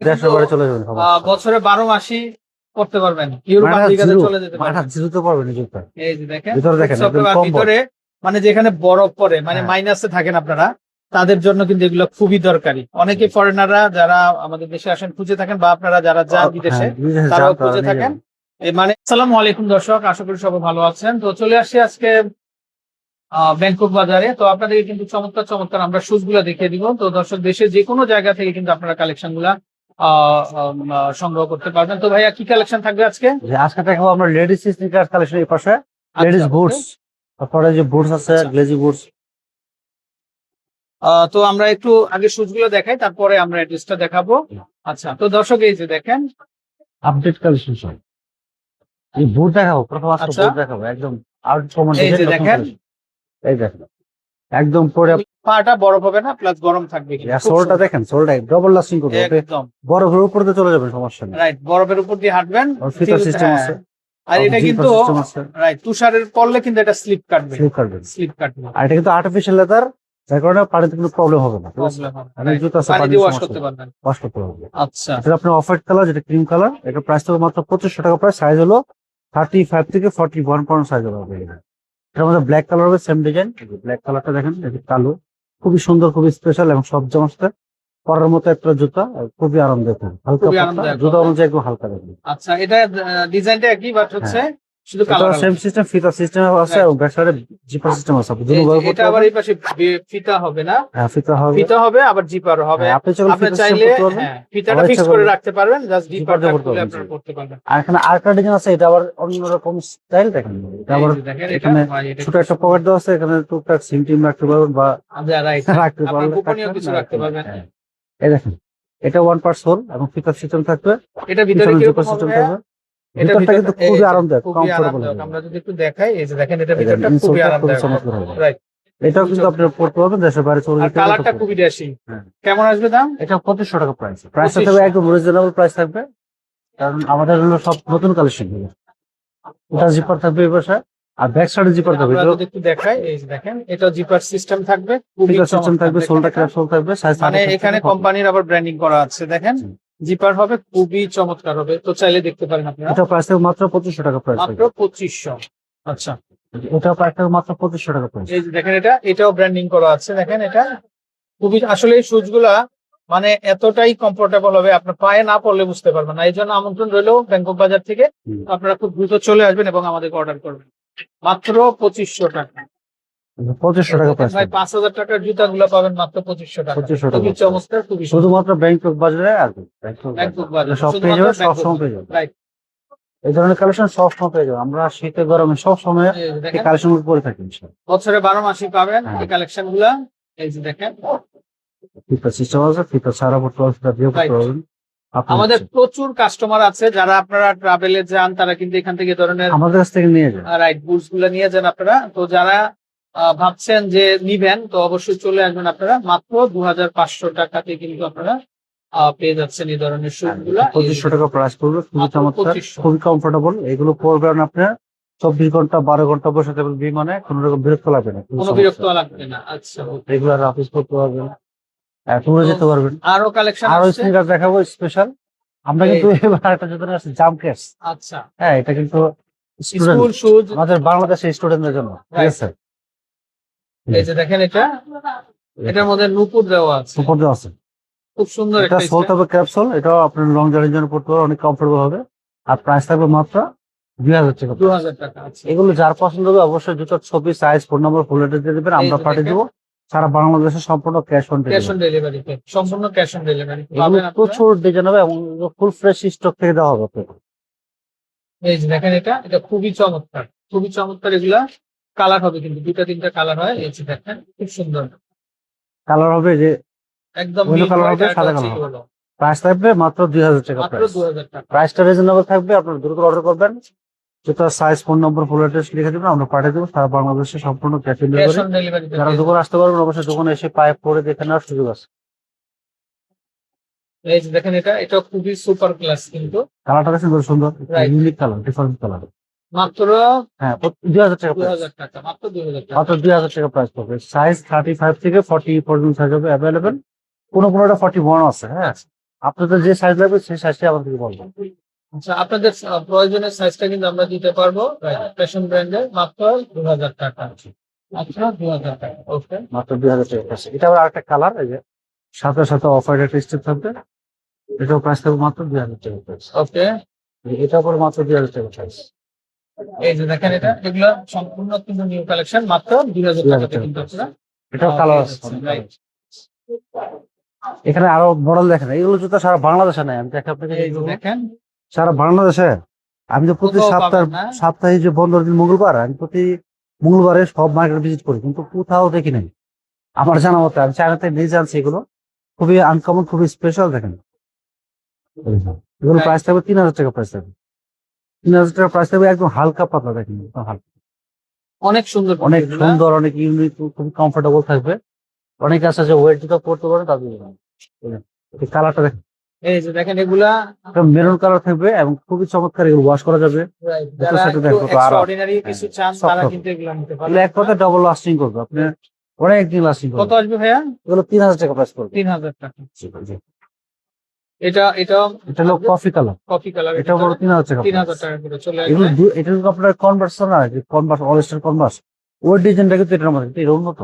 দেশের বাড়ি চলে যাবেন বছরে 12 মাসই করতে পারবেন, ইউরোপ আমেরিকাতে চলে যেতে পারবেন। জিরোতে পারবেন জুতা। এই যে দেখেন ভিতরে দেখেন একদম কম্বল। ভিতরে মানে যেখানে বরফ পড়ে, মানে হ্যাঁ। মাইনাসে থাকেন আপনারা, তাদের জন্য কিন্তু এগুলো খুবই দরকারি। অনেকে ফরেনাররা যারা আমাদের দেশে আসেন খুঁজে থাকেন, বা আপনারা যারা যান বিদেশে হ্যাঁ, বিদেশে তারাও যান, তারা খুঁজে নিয়ে থাকেন। যাবেন। এই মানে আসসালামু আলাইকুম দর্শক, আশা করি সবাই ভালো আছেন। তো চলে আসছি আজকে ব্যাংকক বাজারে। তো আপনাদেরকে কিন্তু চমৎকার চমৎকার আমরা শুজ গুলা দেখিয়ে দিব। তো দর্শক, দেশের যে কোনো জায়গা থেকে কিন্তু আপনারা কালেকশন গুলা সংগ্রহ করতে পারবেন। তো ভাইয়া কি কালেকশন থাকবে আজকে? যে আজকে দেখাবো আমরা লেডিস স্নিকার কালেকশন। এই পাশে লেডিস আচ্ছা, বুটস, তারপরে যে বুটস আছে আচ্ছা। Glazy boots. তো আমরা একটু আগে শুজ গুলো দেখাই, তারপরে আমরা অ্যাড্রেসটা দেখাবো। আচ্ছা, তো দর্শক এই যে দেখেন আপডেট কালেকশন সব। এই বুট দেখাবো, প্রথম আজকে আচ্ছা, বুট দেখাবো একদম আউট কমন এই যে ডিজাইন, নতুন দেখেন কালেকশন। এই দেখেন একদম পরে পাটা বরফ হবে না, প্লাস গরম থাকবে কিন্তু খুব সোলটা সুন্দর। দেখেন, সোলটা ডবল লাস্টিং করবে। ওকে, একদম বরফের উপর দিয়ে চলে যাবেন, সমস্যা নেই। রাইট, বরফের উপর দিয়ে হাঁটবেন। আর ফিতার সিস্টেম হ্যাঁ, আছে, আর এটা কিন্তু সিস্টেম আছে, রাইট তুষারের পড়লে কিন্তু এটা স্লিপ কাটবে, স্লিপ কাটবে। স্লিপ কাটবে, আর এটা কিন্তু আর্টিফিশিয়াল লেদার, যার কারণে পানিতে কোনো প্রবলেম হবে না। ঠিক আছে, প্রবলেম হবে না। অনেক Right, জুতো আছে পানি পানির দিয়ে ওয়াশ সমস্যা করতে পারবেন। ওয়াশ করতে হবে। আচ্ছা, এটা আপনার অফ হোয়াইট কালার, যেটা ক্রিম কালার। এটা প্রাইস থাকবে মাত্র 2500 টাকা। প্রাইস সাইজ হলো 35 থেকে 41 পয়েন্ট সাইজ হবে। এটার মধ্যে ব্ল্যাক কালার হবে, সেম ডিজাইন। ব্ল্যাক কালারটা দেখেন, এটা কালো, খুবই সুন্দর, খুবই স্পেশাল এবং সব জমাতে পরার মতো একটা জুতা। খুবই আরামদায়ক, হালকা খুবই পাতলা আরামদায়ক জুতা হবে। অনুযায়ী একটু হালকা দেখুন। আচ্ছা, এটা ডিজাইনটা একই, বাট হচ্ছে হ্যাঁ, শুধু এটা কালার সেম আলাদা। সিস্টেম, ফিতা সিস্টেম আছে Right. এবং ব্যাক সাইডে জিপার সিস্টেম আছে। আপনি এই যে দুটো এটা করতে আবার পারবেন। এই পাশে ফিতা হবে না, হ্যাঁ, ফিতা হবে। ফিতা হবে আবার জিপার হবে। হ্যাঁ, আপনি চাইলে আপনি ফিতা সিস্টেম চাইলে করতে পারবেন, হ্যাঁ ফিতাটা আবার ফিক্স ইচ্ছা করে করলে রাখতে পারবেন, জাস্ট জিপার জিপারটা দিয়ে করতে খুলে পারবেন। আপনারা করতে পারবেন। আর এখানে আরেকটা ডিজাইন আছে, এটা আবার অন্যরকম স্টাইল। দেখেন, এটা এই আবার যে দেখেন এটা, এখানে ভাই এটা ছোট খুব একটা পকেট সুন্দর। দেওয়া আছে, এখানে টুকটাক সিম টিম রাখতে পারবেন বা আচ্ছা, রাইট, রাখতে আপনার পারলে গোপনীয় রাখবেন, কিছু না রাখতে রাখতে পারবেন। পারবেন। হ্যাঁ, এই দেখেন, এটা ওয়ান পার্ট সোল এবং ফিতার সিস্টেম থাকবে, এটা ভিতরে পিছনে কিরকম জিপার হবে সিস্টেম ভাইয়া? থাকবে। এটা ভিতরটা ভিতরটা কিন্তু এই খুবই যে আরামদায়ক, খুবই কমফোর্টেবল আরামদায়ক। হবে। আমরা যদি একটু দেখাই, এই যে দেখেন এটা এই দেখেন, ভিতরটা খুবই ইনসোলটা খুবই আরামদায়ক হবে। চমৎকার হবে। রাইট, এটাও খুবই কিন্তু আপনি চমৎকার। পড়তে পারবেন, দেশের বাইরে চলে আর যেতে গেলে তো কালারটা পড়তে খুবই পারবেন। ড্যাশিং। হ্যাঁ, কেমন আসবে দাম? এটা 2500 টাকা প্রাইস। প্রাইসটা থাকবে 2500। একদম রিজনেবল প্রাইস থাকবে, কারণ আমাদের হলো সব নতুন কালেকশন। এটা আচ্ছা, জিপার থাকবে এই পাশে, আর ব্যাক সাইডে জিপার থাকবে। আমরা যদি একটু দেখাই, এই যে দেখেন এটা জিপার সিস্টেম থাকবে, খুবই ফিগার সিস্টেম চমৎকার। থাকবে, দেখেন সোলটা এটা, ক্র্যাপ সোল থাকবে, সাইজ মানে 35 এখানে থেকে 40। কোম্পানির আবার ব্র্যান্ডিং করা আছে, দেখেন জিপার হবে, খুবই চমৎকার হবে। তো চাইলে দেখতে পারেন আপনারা। এটা প্রাইস থাকবে মাত্র 2500 টাকা প্রাইস মাত্র থাকবে। 2500। আচ্ছা, এটা প্রাইস থাকবে মাত্র 2500 টাকা প্রাইস। এই যে দেখেন এটাও ব্র্যান্ডিং করা আছে। দেখেন এটা খুবই, আসলে এই শুজ গুলা মানে এতটাই কমফোর্টেবল হবে, আপনার পায়ে না পড়লে বুঝতে পারবেন না। এই জন্য আমন্ত্রণ রইলো ব্যাংকক বাজার থেকে। তো আপনারা খুব দ্রুত চলে আসবেন এবং আমাদেরকে অর্ডার করবেন। মাত্র 2500 টাকা। 2500 টাকা প্রাইস ভাই থাকবে। 5000 টাকার জুতা গুলো পাবেন মাত্র 2500 টাকা। 2500 খুবই টাকা চমৎকার, খুবই সুন্দর। শুধুমাত্র ব্যাংকক বাজারে আসবে। ব্যাংকক বাজার, সব পেয়ে শুধুমাত্র যাবে, সব ব্যাংকক সময় বাজার। পেয়ে যাবে। রাইট, এই ধরনের কালেকশন সব সময় পেয়ে যাবে। আমরা শীতে গরমে সব সময় এই দেখেন কালেকশন গুলো করে থাকি ইনশাআল্লাহ। বছরে 12 মাসই পাবেন হ্যাঁ। এই কালেকশন গুলা। এই যে দেখেন ফিতা সিস্টেম আছে, ফিতা ছাড়া পড়তে পারবেন, ফিতা দিয়ে পড়তে Right. পারবেন। আপনার আমাদের ইচ্ছে। প্রচুর কাস্টমার আছে যারা আপনারা ট্রাভেলে যান, তারা কিন্তু এখান থেকে এই ধরনের আমাদের কাছ থেকে নিয়ে যান। রাইট বুটস গুলা নিয়ে যান আপনারা। তো যারা ভাবছেন যে নিবেন, তো অবশ্যই চলে আসবেন আপনারা। মাত্র 2500 টাকাতে কিন্তু আপনারা পেয়ে যাচ্ছেন এই ধরনের শুজ গুলা। 2500 টাকা প্রাইস পড়বে, খুবই মাত্র চমৎকার, 2500। খুবই কমফোর্টেবল। এগুলো পরবেন আপনার 24 ঘন্টা 12 ঘন্টা বসে থাকবেন বিমানে, কোনো রকম বিরক্ত লাগবে না। খুবই কোনো চমৎকার। বিরক্ত লাগবে না। আচ্ছা, রেগুলার অফিস করতে পারবেন, ট্যুরে তো যেতে পারবেন। আরো কালেকশন আরো আসছে। স্নিকার দেখাবো স্পেশাল। আমরা কিন্তু এবার একটা জুতো নিয়ে আসছি, জাম্পকেস। আচ্ছা, হ্যাঁ, এটা কিন্তু স্টুডেন্ট, স্কুল শুজ। আমাদের বাংলাদেশের স্টুডেন্টদের জন্য। ঠিক Right. আছে, এই যে দেখেন এটার মধ্যে নুপুর দেওয়া আছে, উপর দেওয়া আছে। খুব সুন্দর এটা একটা সোল স্টাইল। থাকবে ক্যাপসুল, এটাও আপনার লং জার্নির জন্য পড়তে পারবেন, অনেক কমফোর্টেবল হবে। আর প্রাইস থাকবে মাত্র 2000 টাকা। 2000 টাকা আছে। এগুলো যার পছন্দ হবে অবশ্যই জুতার ছবি, সাইজ, ফোন নম্বর, ফুল অ্যাড্রেস দিয়ে দেবেন, এই আমরা যে পাঠিয়ে দেখেন, দেবো। সারা বাংলাদেশে সম্পূর্ণ cash on cash on delivery. Delivery, সম্পূর্ণ ক্যাশ অন ডেলিভারি এগুলো পাবেন আপনারা। প্রচুর ডিজাইন হবে এবং ফুল ফ্রেশ স্টক থেকে দেওয়া হবে আপনাকে। এই যে দেখেন এটা খুবই চমৎকার, খুবই চমৎকার। এগুলা কালার হবে কিন্তু দুইটা তিনটা কালার হয়। এই যে দেখেন খুব সুন্দর, কালার হবে যে একদম ওইলো মিল্ক কালার হোয়াইট, হবে, আর সাদা হচ্ছে কালার হবে। ইয়েলো। প্রাইস থাকবে মাত্র 2000 টাকা মাত্র প্রাইস। 2000 টাকা। প্রাইসটা রিজনেবল থাকবে, আপনার দ্রুত অর্ডার করবেন। জুতার সাইজ, ফোন নম্বর, ফুল অ্যাড্রেস লিখে দেবেন, আমরা পাঠিয়ে দেবো। সারা বাংলাদেশে সম্পূর্ণ cash on cash delivery. On delivery. যারা দোকানে আসতে পারবেন অবশ্যই দোকানে এসে পায়ে পরে দেখে নেওয়ার সুযোগ আছে। এই যে দেখেন এটা খুবই সুপার ক্লাস কিন্তু। কালারটা দেখছেন কত সুন্দর, Right. Unique colour, different colour. মাত্র হ্যাঁ, 2000 টাকা প্রাইস। 2000 টাকা, মাত্র 2000 টাকা। মাত্র 2000 টাকা প্রাইস পড়বে। সাইজ 35 থেকে 40 পর্যন্ত সাইজ হবে অ্যাভেলেবেল। কোনোটা 41 আছে। হ্যাঁ, আপনাদের যে সাইজ লাগবে সেই সাইজটা আমাদেরকে বলবেন। আচ্ছা, আপনাদের প্রয়োজনের সাইজটা কিন্তু আমরা দিতে পারবো ফ্যাশন ব্র্যান্ডের মাত্র 2000 টাকা। মাত্র 2000 টাকা। ওকে, মাত্র 2000 টাকা প্রাইস। এটা আবার আরেকটা কালার, এই যে সাথে সাথে অফ হোয়াইট একটা স্টেপ থাকবে, এটাও প্রাইস থাকবে মাত্র 2000 টাকা প্রাইস। ওকে, এটা পরে মাত্র 2000 টাকা প্রাইস। এই যে দেখেন এগুলো সম্পূর্ণ কিন্তু নিউ কালেকশন, মাত্র 2000 টাকাতে কিন্তু আপনারা এটাও কালার আছে। রাইট। এখানে আরো মডেল দেখেন, এইগুলো জুতো সারা বাংলাদেশে নাই। আমি দেখে আপনাকে এই যে দেখেন, সারা বাংলাদেশে আমি তো প্রতি কোথাও সপ্তাহে পাবেন না। সপ্তাহে যে বন্ধ দিন মঙ্গলবার, আমি প্রতি মঙ্গলবারে সব মার্কেট ভিজিট করি, কিন্তু কোথাও দেখি নাই আমার জানা মতে। আমি চায়নাতে নিয়ে জানছি, এগুলো খুবই আনকমন, খুবই স্পেশাল। দেখেন এগুলো প্রাইস থাকবে 3000 টাকা প্রাইস থাকবে। 3000 টাকা প্রাইস থাকবে, একদম হালকা পাতলা। দেখেন একদম হালকা, অনেক সুন্দর, অনেক সুন্দর, অনেক ইউনিক, খুব কমফোর্টেবল থাকবে। অনেকে আছে যে ওয়েট জুতো পড়তে পারে তাদের জন্য। এই কালারটা দেখেন, এই যে দেখেন এগুলা মেরুন কালার থাকবে এবং খুবই চমৎকার। এগুলো ওয়াশ করা যাবে। যারা সাথে একটু দেখো তো আরো এক্সট্রাঅর্ডিনারি কিছু চান soft তারা হবে। কিন্তু এগুলো নিতে এগুলো পারেন। এক কথায় ডবল লাস্টিং করবে, আপনি অনেক দিন লাস্টিং কত করবে। আসবে ভাইয়া? এগুলো 3000 টাকা প্রাইস করবে। 3000 টাকা। জি। এটা এটা হলো কফি কালার, কফি কালার, এটা বড় 3000 টাকা 3000 টাকা করে চলে এগুলো আসবে। এটা কিন্তু আপনার কনভার্স না, কনভার্স অল স্টার কনভার্স, ওই ডিজাইনটা কিন্তু এটার মধ্যে এটা উন্নত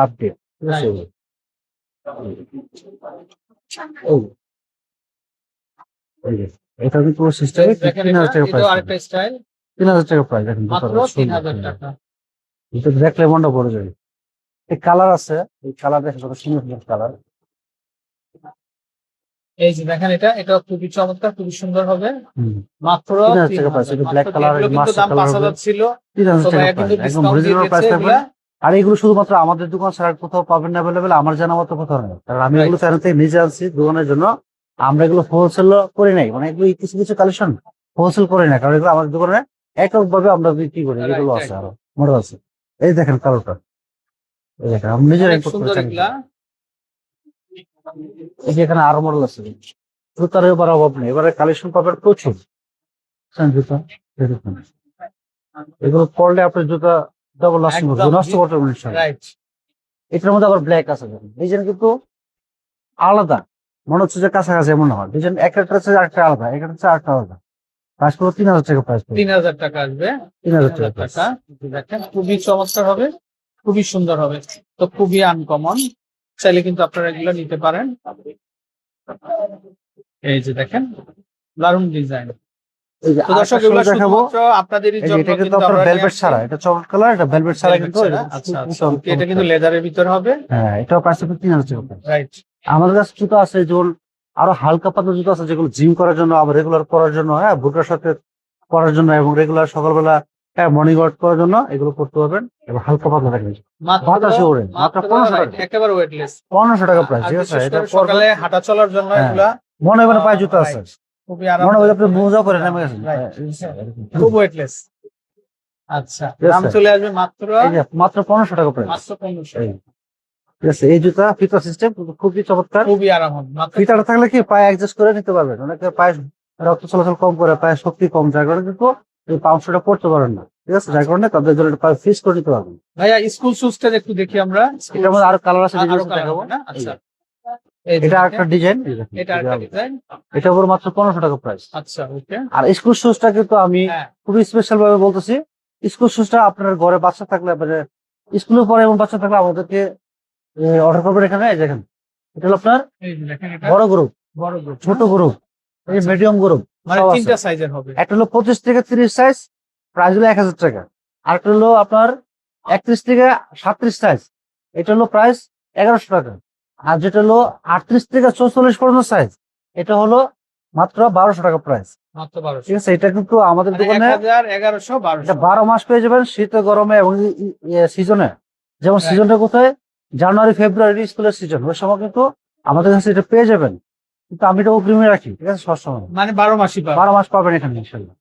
আপডেট, ঠিক আছে? এই যে এটা কিন্তু সিস্টেমে দেখেন 3000 টাকা এটা প্রাইস, আরেকটা স্টাইল, 3000 টাকা প্রাইস। দেখেন মাত্র জুতাটা সুন্দর। 3000 টাকা। এটা দেখলে মনটা ভরে যাবে। এই কালার আছে, এই কালার দেখেন কত সুন্দর সুন্দর কালার। এই যে দেখেন এটা খুবই চমৎকার, খুবই সুন্দর হবে। মাত্র 3000 টাকা প্রাইস। এটা ব্ল্যাক কালার, এগুলো কিন্তু মাস্টার দাম কালার 5000 ছিল। 3000 তো টাকা ভাইয়া প্রাইস, কিন্তু একদম ডিসকাউন্ট দিয়ে রিজনেবল প্রাইস দিয়েছে থাকবে। এগুলা। আর এগুলো শুধুমাত্র আমাদের দোকান ছাড়া আর কোথাও পাবেন না অ্যাভেলেবেল, আমার জানা মতো কোথাও নেই। কারণ আমি এগুলো চায়না থেকে নিজে আনছি দোকানের জন্য। আমরা এগুলো হোলসেল করে নাই, মানে এগুলো কিছু কিছু কালেকশন হোলসেল করে না, কারণ এগুলো আমাদের দোকানে একক ভাবে আমরা বিক্রি করি। এগুলো আছে আরো মডেল আছে। এই দেখেন কালারটা, এই দেখেন আমি নিজের অনেক ইম্পোর্ট সুন্দর করে এগুলা। এই যে এখানে আরো মডেল আছে। জুতার এবার অভাব নেই, এবারে কালেকশন পাবেন প্রচুর। জুতা দেখুন, এগুলো পরলে আপনার জুতা ডাবল লাস্টিং করবে, একদম নষ্ট করতে পারবেন ইনশাআল্লাহ। রাইট। এটার মধ্যে আবার ব্ল্যাক আছে, দেখুন ডিজাইন কিন্তু আলাদা, মনে হচ্ছে যে কাছাকাছি এমন হয়। ডিজাইন একটা হচ্ছে আরেকটা আলাদা, একটা হচ্ছে আরেকটা আলাদা। প্রাইস পুরো 3000 টাকা প্রাইস, 3000 টাকা আসবে। 3000 3000 টাকা। টাকা। দেখেন খুবই চমৎকার হবে, খুবই সুন্দর হবে, তো খুবই আনকমন। চাইলে কিন্তু আপনারা এগুলো নিতে পারেন। এই যে দেখেন দারুণ ডিজাইন। এই যে তো দর্শক আরেকটা এগুলো shoe দেখাবো। শুধুমাত্র আপনাদেরই এই যে জন্য এটা কিন্তু কিন্তু আপনার আমরা নিয়ে ভেলভেট আসছি। ছাড়া, এটা চকলেট কালার, এটা ভেলভেট ছাড়া কিন্তু। ছাড়া? আচ্ছা আচ্ছা, এটা কিন্তু লেদারের ভিতর হবে। হ্যাঁ, এটাও প্রাইস হবে 3000 টাকা। রাইট। আমাদের কাছে জুতো আছে যেমন আরো হালকা পাতলা জুতো আছে, যেগুলো জিম করার জন্য, আবার রেগুলার পরার জন্য, হ্যাঁ বুটের সাথে পরার জন্য, এবং রেগুলার সকালবেলা মর্নিং ওয়াক করার জন্য এগুলো করতে পারবেন। এবং হালকা পাতলা থাকবে, বাতাসে ওড়ে। মাত্র 1500 টাকা, একেবারে ওয়েটলেস। 1500 টাকা প্রাইস, আর ঠিক বিশেষ আছে? এটা করে সকালে হাঁটা চলার জন্য হ্যাঁ। এগুলা মনে হবে না পায়ে জুতো আছে, খুবই মনে হবে আপনি আরামদায়ক। মোজাও পরে নেমে গেছেন। খুব ওয়েটলেস। আচ্ছা, Yes, দাম sir. চলে আসবে মাত্র এই যে মাত্র 1500 টাকা প্রাইস, মাত্র 1500। ঠিক আছে? এই জুতা ফিতা সিস্টেম খুবই চমৎকার। খুবই আরাম হবে মাত্র। ফিতাটা থাকলে কি পায়ে অ্যাডজাস্ট করে নিতে পারবেন। অনেকে পায়ে রক্ত চলাচল কম করে, পায়ে শক্তি কম, যার কারণে কিন্তু এই পাউন্ডটা পড়তে পারেন না, ঠিক আছে? যার কারণে তাদের জন্য এটা পায়ে ফিক্স করে নিতে পারবেন। ভাইয়া স্কুল শুজটা একটু দেখি আমরা। এটার মধ্যে আরো কালার আছে, আরো ডিজাইন কালার দেখাবো। হবে না? আচ্ছা, এটা একটা ডিজাইন, এটা আরেকটা ডিজাইন। এটা পুরো মাত্র 1500 টাকা প্রাইস। আচ্ছা, ওকে। আর স্কুল শুজটা কিন্তু আমি হ্যাঁ, খুবই স্পেশাল ভাবে বলতেছি, স্কুল শুজটা আপনার ঘরে বাচ্চা থাকলে, মানে স্কুলে পড়ে এবং বাচ্চা থাকলে আমাদেরকে অর্ডার করবেন। এখানে এই দেখেন, এটা হলো আপনার এই যে দেখেন এটা বড় গ্রুপ, বড় গ্রুপ, ছোট গ্রুপ, এই মিডিয়াম গ্রুপ, মানে তিনটা সাইজের হবে। একটা হলো 25 থেকে 30 সাইজ, প্রাইস হলো 1000 টাকা। আরেকটা হলো আপনার 31 থেকে 37 সাইজ, এটা হলো প্রাইস 1100 টাকা। আর যেটা হলো 38 থেকে 44 পর্যন্ত সাইজ, এটা হলো মাত্র 1200 টাকা প্রাইস, মাত্র 1200। ঠিক আছে? এটা কিন্তু আমাদের মানে দোকানে 1000, 1100, এটা 1200। 12 মাস পেয়ে যাবেন, শীতে গরমে এবং সিজনে। যেমন Right. সিজনটা কোথায়, জানুয়ারি ফেব্রুয়ারি স্কুলের সিজন, ওই সময় কিন্তু আমাদের কাছে এটা পেয়ে যাবেন। কিন্তু আমি এটা অগ্রিমে রাখি, ঠিক আছে? সবসময় মানে 12 মাসই পাবে 12 মাস পাবেন এখানে ইনশাল্লাহ।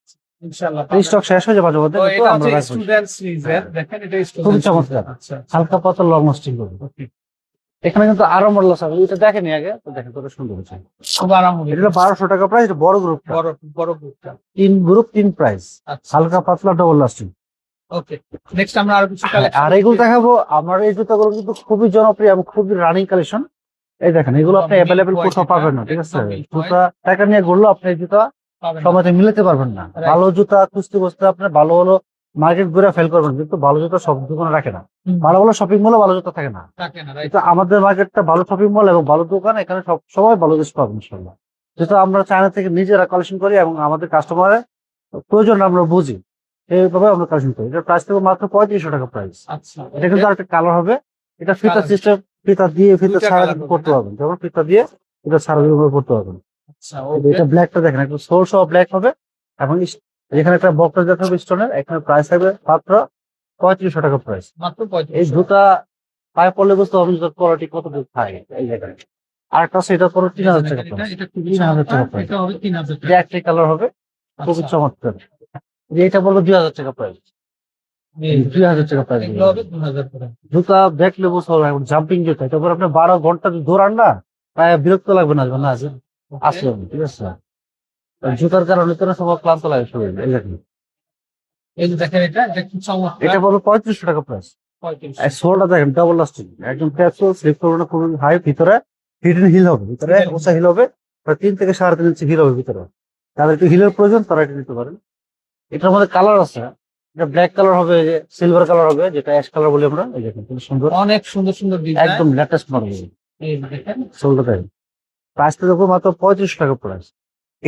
ইনশাআল্লাহ। স্টক শেষ হয়ে যাবে মাঝে মধ্যে, তো কিন্তু এটা আমরা হচ্ছে রাখবো। স্টুডেন্ট সিরিজের, দেখেন এটা খুবই স্টুডেন্ট চমৎকার, আচ্ছা, হালকা পাতলা লং লাস্টিং করবে। এখানে কিন্তু আরো মডেল আছে, এটা দেখেনি আগে, তো দেখেন কত সুন্দর হচ্ছে। খুব আরাম হবে। এটা 1200 টাকা প্রাইস, এটা বড় গ্রুপ, বড় বড় গ্রুপটা। 3 গ্রুপ 3 প্রাইস, আচ্ছা, হালকা পাতলা ডবল লাস্টিং। ওকে। নেক্সট আমরা আরো কিছু কালেকশন আর এগুলো দেখাবো। আমার এই জুতাগুলো কিন্তু খুবই জনপ্রিয় এবং খুবই রানিং কালেকশন। এই দেখেন এগুলো আপনি Milk অ্যাভেলেবেল white কোথাও এটা, পাবেন না, ঠিক আছে? একদম milk জুতা টাকা নিয়ে ঘুরলো আপনি এই জুতা পাবেন না। সময়তে মিলাতে পারবেন না। Right. ভালো জুতা খুঁজতে খুঁজতে আপনার ভালো ভালো মার্কেট ঘুরে ফেল করবেন, কিন্তু ভালো জুতা সব দোকানে রাখে না। হুম, ভালো ভালো শপিং মলে ভালো জুতা থাকে না, থাকে না, রাইট। কিন্তু আমাদের মার্কেটটা ভালো শপিং মল এবং ভালো দোকান, এখানে সব সময় ভালো জিনিস পাবেন ইনশাল্লাহ। যেটা আমরা চায়না থেকে নিজেরা কালেকশন করি এবং আমাদের কাস্টমারের প্রয়োজন আমরা বুঝি, এইভাবে আমরা কালেকশন করি। এটার প্রাইস থাকবে মাত্র 3500 টাকা প্রাইস। আচ্ছা, এটা কিন্তু আরেকটা কালার হবে, এটা ফিতা Colour। সিস্টেম, ফিতা দিয়ে ফিতা দুইটা ছাড়া colour কিন্তু হবে করতে না? পারবেন, যেমন ফিতা দিয়ে এটা ছাড়া দিয়ে করতে পারবেন। আচ্ছা, এই যে ওকে। এটা ব্ল্যাকটা দেখেন, একটু সোল সহ ব্ল্যাক হবে এবং এখানে একটা বক্স দেখা হবে স্টোনের, এখানে প্রাইস থাকবে মাত্র 3500 টাকা প্রাইস। মাত্র এই 3500। জুতা পায়ে পড়লে বুঝতে পারবেন জুতার কোয়ালিটি কতটুকু থাকে। এই দেখেন আরেকটা আছে, এটা পড়ো 3000 টাকা এটা প্রাইস। এটা খুবই 3000 টাকা চমৎকার, প্রাইস। এটা হবে 3000 এটা টাকা। একটাই কালার হবে, খুবই আচ্ছা, চমৎকার। এটা বলবো 2000 টাকা প্রাইস। এই 2000 টাকা প্রাইস। এগুলো হবে 2000 টাকা। জুতা দেখলে বুঝতে পারবেন এখন জাম্পিং জুতা, এটা পরে আপনি 12 ঘন্টা যদি দৌড়ান না প্রায় বিরক্ত লাগবে না, আসবে না ওকে। আসলে, ঠিক আছে? আর জুতার কারণে তো না সবার ক্লান্ত লাগে শরীর, এই দেখেন এই যে দেখেন এটা কি চমৎকার। এটা বলবো 3500 টাকা প্রাইস। 3500। সোলটা দেখেন ডাবল লাস্টিং, একদম ক্যাপসুল, স্লিপ করবে না, খুবই হাই, ভিতরে হিডেন হিল হবে, ভিতরে Hidden উঁচা হিল হবে, প্রায় 3 থেকে 3.5 ইঞ্চি হিল হবে ভিতরে। যাদের একটু হিলের প্রয়োজন তারা এটা নিতে পারেন। এটার মধ্যে কালার আছে, এটা ব্ল্যাক কালার হবে, সিলভার কালার হবে, যেটা অ্যাশ কালার বলি আমরা। এই দেখেন খুব সুন্দর, অনেক সুন্দর সুন্দর ডিজাইন। একদম লেটেস্ট মডেল। এই যে দেখেন। সোলটা দেখেন প্রাইসটা দেখো মাত্র 3500 টাকা প্রাইস।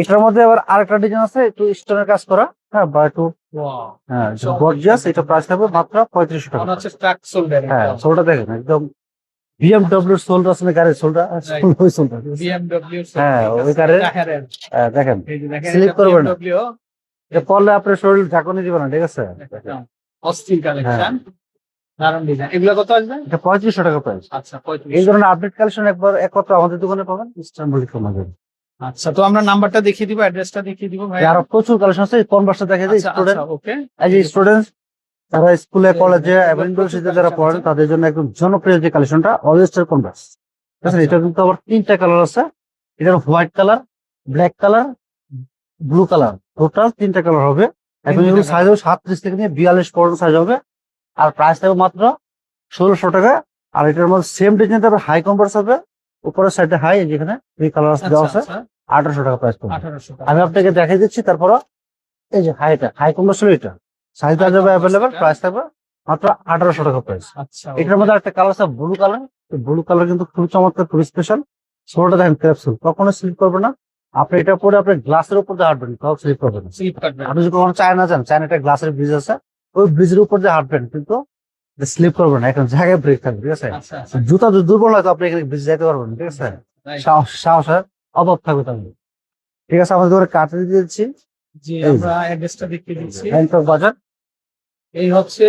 এটার মধ্যে আবার আরেকটা ডিজাইন আছে একটু স্টোনের কাজ করা, হ্যাঁ, বা একটু ওয়াও, হ্যাঁ গর্জিয়াস, এটা প্রাইস থাকবে মাত্র 3500 টাকা। মনে হচ্ছে ট্রাক শোল্ডার। হ্যাঁ সোলটা দেখেন একদম বিএমডব্লিউর সোলটা আছে না, গাড়ির সোলটা, ওই সোলটা, বিএমডব্লিউ। হ্যাঁ ওই গাড়ির দেখেন এই যে দেখেন স্লিপ এটা করবে না, বিএমডব্লিউ। এটা পরলে আপনার শরীর ঝাঁকুনি দিবে না, ঠিক আছে? একদম অস্থির হ্যাঁ কালেকশন, দারুণ ডিজাইন। এগুলো কত আসবে? এটা 3500 টাকা প্রাইস। আচ্ছা, এই 3500। ধরনের আপডেট কালেকশন একবার একমাত্র আমাদের দোকানে পাবেন, ইস্টার্ন বলি আমাদের। আচ্ছা, তো আমরা নাম্বারটা দেখিয়ে দিব, অ্যাড্রেসটা দেখিয়ে দিব ভাই। আরো প্রচুর কালেকশন আছে, কনভার্সটা দেখে যে আচ্ছা স্টুডেন্ট, আচ্ছা, ওকে। এই যে স্টুডেন্ট যারা স্কুলে কলেজে এবং ইউনিভার্সিটিতে যারা পড়েন তাদের জন্য একদম জনপ্রিয় যে কালেকশনটা অলওয়েস্টার কনভার্স, ঠিক আছে? আচ্ছা। এটা কিন্তু আবার 3টা কালার আছে, এটার white colour, black colour, blue colour, total 3টা কালার হবে। এখন এগুলো সাইজ হবে 37 থেকে নিয়ে 42 পর্যন্ত সাইজ হবে, আর প্রাইস থাকবে মাত্র 1600 টাকা। আর এটার মধ্যে সেম ডিজাইন হবে, হাই কনভার্স হবে, উপরের সাইডে হাই, যেখানে 3 কালার দেওয়া আছে, 1800 টাকা প্রাইস পড়বে। 1800 টাকা। আমি আপনাকে দেখাই দিচ্ছি, তারপর এই যে হাইটা, হাই কনভার্স এটা সাইজ দেওয়া যাবে অ্যাভেলেবেল, প্রাইস থাকবে মাত্র 1800 টাকা প্রাইস। আচ্ছা, এটার মধ্যে একটা কালার আছে ব্লু কালার, ব্লু কালার কিন্তু খুবই চমৎকার, খুবই স্পেশাল। সোলটা দেখেন ক্যাপসুল, কখনো স্লিপ করবে না। আপনি এটা পরে আপনি গ্লাসের উপর দিয়ে হাঁটবেন, তাও স্লিপ করবে না। স্লিপ কাটবে। আপনি যদি কখনো চায়না যান, চায়না একটা গ্লাসের ব্রিজ আছে, ওই ব্রিজের উপর দিয়ে হাঁটবেন কিন্তু স্লিপ করবে না, এখন জায়গায় ব্রেক থাকবে, ঠিক আছে? আচ্ছা আচ্ছা, জুতা যদি দুর্বল হয় তো আপনি এখানে ব্রিজ যাইতে পারবেন না, ঠিক আছে? right. সাহসের অভাব থাকবে তাহলে, ঠিক আছে? আমাদের ধরে কাটে দিয়ে দিচ্ছি, জি, এই যে। আমরা অ্যাড্রেসটা দেখিয়ে দিচ্ছি। ব্যাংকক বাজার। এই হচ্ছে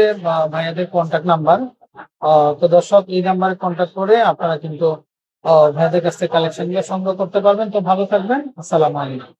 ভাইয়াদের কন্ট্যাক্ট নাম্বার। তো দর্শক, এই নাম্বারে কন্ট্যাক্ট করে আপনারা কিন্তু ভাইয়াদের কাছ থেকে কালেকশন গুলো সংগ্রহ করতে পারবেন। তো ভালো থাকবেন, আসসালামু আলাইকুম।